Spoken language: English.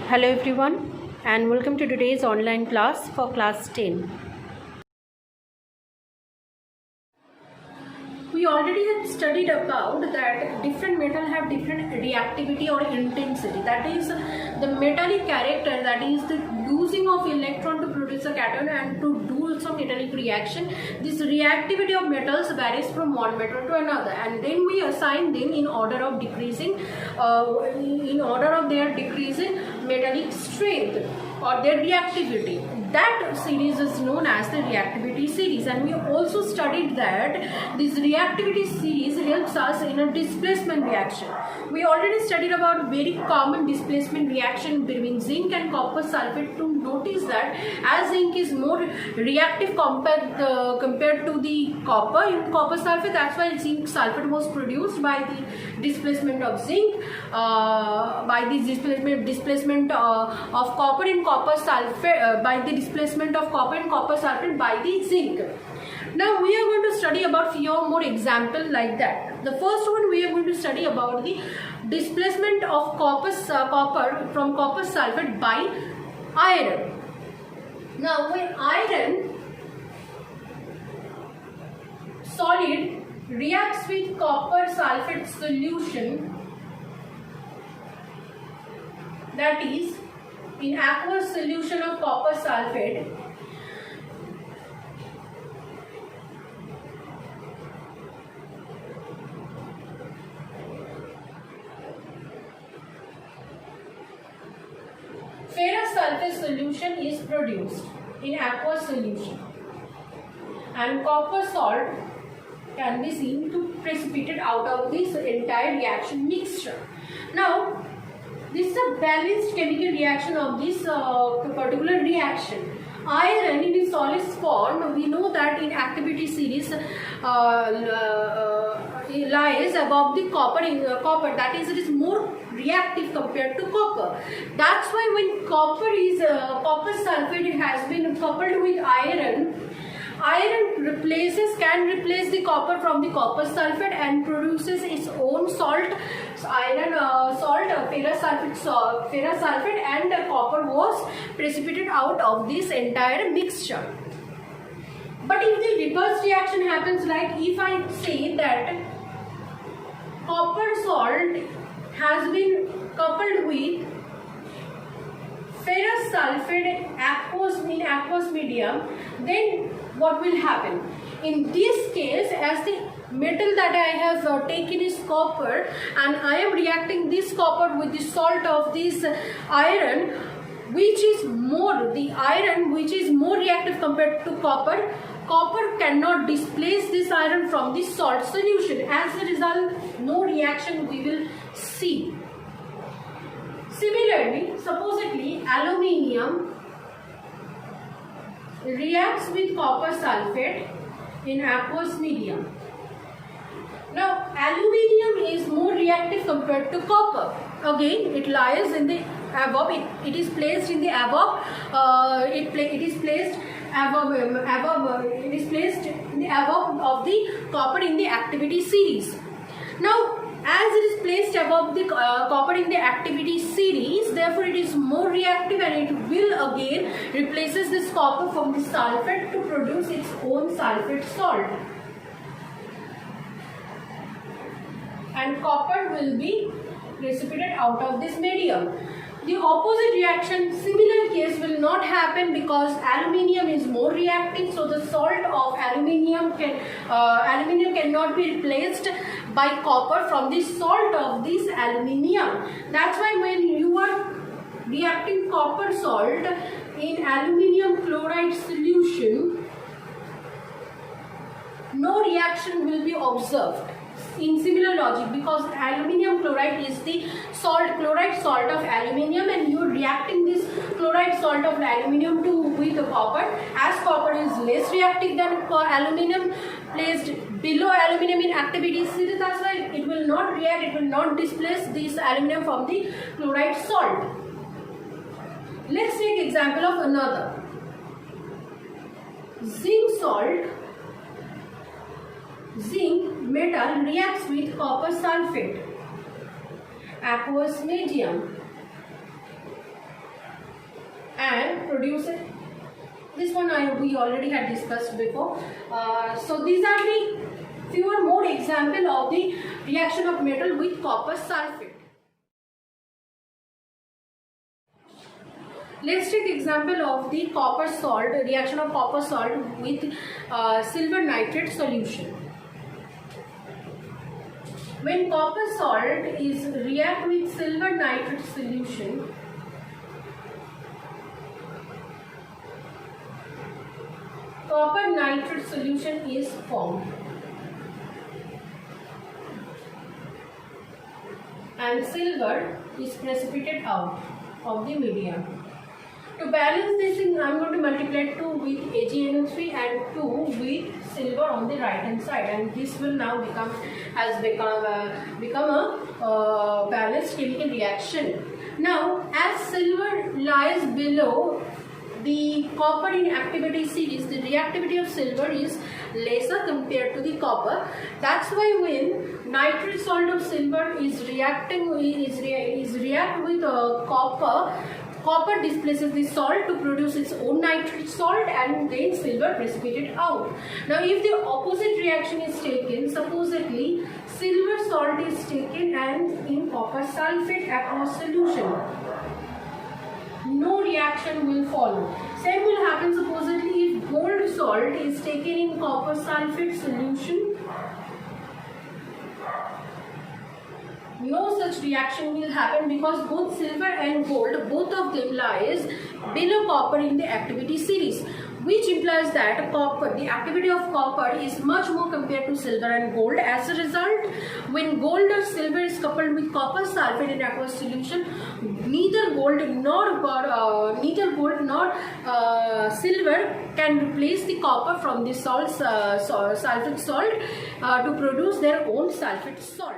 Hello everyone and welcome to today's online class for class 10. We already have studied about that different metal have different reactivity or intensity. That is the metallic character, that is the losing of electron to produce a cation and to do some metallic reaction. This reactivity of metals varies from one metal to another, and then we assign them in order of decreasing, in order of their decreasing metallic strength or their reactivity. That series is known as the reactivity series, and we also studied that this reactivity series helps us in a displacement reaction. We already studied about very common displacement reaction between zinc and copper sulfate to notice that as zinc is more reactive compared to the copper in copper sulfate, that's why zinc sulfate was produced by the displacement of zinc, by the displacement of copper in copper sulfate, by the displacement of copper and copper sulfate by the zinc. Now we are going to study about few more examples like that. The first one, we are going to study about the displacement of copper from copper sulfate by iron. Now when iron solid reacts with copper sulfate solution, that is in aqueous solution of copper sulfate, ferrous sulfate solution is produced in aqueous solution, and copper salt can be seen to precipitate out of this entire reaction mixture. Now this is a balanced chemical reaction of this particular reaction. Iron in its solid form, we know that in activity series lies above the copper. That is, it is more reactive compared to copper. That's why when copper sulfate has been coupled with iron can replace the copper from the copper sulfate and produces its own salt. Ferrous sulfate and copper was precipitated out of this entire mixture. But if the reverse reaction happens, like if I say that copper salt has been coupled with ferrous sulfate in aqueous medium, then what will happen? In this case, as the metal that I have taken is copper, and I am reacting this copper with the salt of this iron, which is more reactive compared to copper. Copper cannot displace this iron from the salt solution. As a result, no reaction we will see. Similarly, supposedly aluminium reacts with copper sulfate in aqueous medium. Now aluminium is more reactive compared to copper. Again, it lies in the above. It is placed in the above. It is placed in the above of the copper in the activity series. Now, as it is placed above the copper in the activity series, therefore it is more reactive, and it will again replaces this copper from the sulfate to produce its own sulfate salt, and copper will be precipitated out of this medium. The opposite reaction, similar case, will not happen because aluminium is more reactive, so the salt of aluminium cannot be replaced by copper from the salt of this aluminium. That's why when you are reacting copper salt in aluminium chloride solution, no reaction will be observed. In similar logic, because aluminium chloride is the chloride salt of aluminium, and you are reacting this chloride salt of aluminium with the copper. As copper is less reactive than aluminium, placed below aluminium in activity series, that's why it will not react, it will not displace this aluminium from the chloride salt. Let's take example of another. Zinc metal reacts with copper sulfate, aqueous medium. produce it. This one we already had discussed before. So these are the fewer more example of the reaction of metal with copper sulfate. Let's take example of the copper salt, reaction of copper salt with silver nitrate solution. When copper salt is react with silver nitrate solution, copper nitrate solution is formed and silver is precipitated out of the medium. To balance this thing, I am going to multiply 2 with AgNO3 and 2 with silver on the right hand side, and this will now become a balanced chemical reaction. Now, as silver lies below the copper in activity series, the reactivity of silver is lesser compared to the copper. That's why when nitrate salt of silver is reacting with copper displaces the salt to produce its own nitrate salt, and then silver precipitated out. Now if the opposite reaction is taken, supposedly silver salt is taken and in copper sulfate aqueous solution, no reaction will follow. Same will happen supposedly if gold salt is taken in copper sulfate solution. No such reaction will happen because both silver and gold, both of them lies below copper in the activity series, which implies that the activity of copper is much more compared to silver and gold. As a result, when gold or silver is coupled with copper sulfate in aqueous solution, neither gold nor silver can replace the copper from the sulfate salt to produce their own sulfate salt.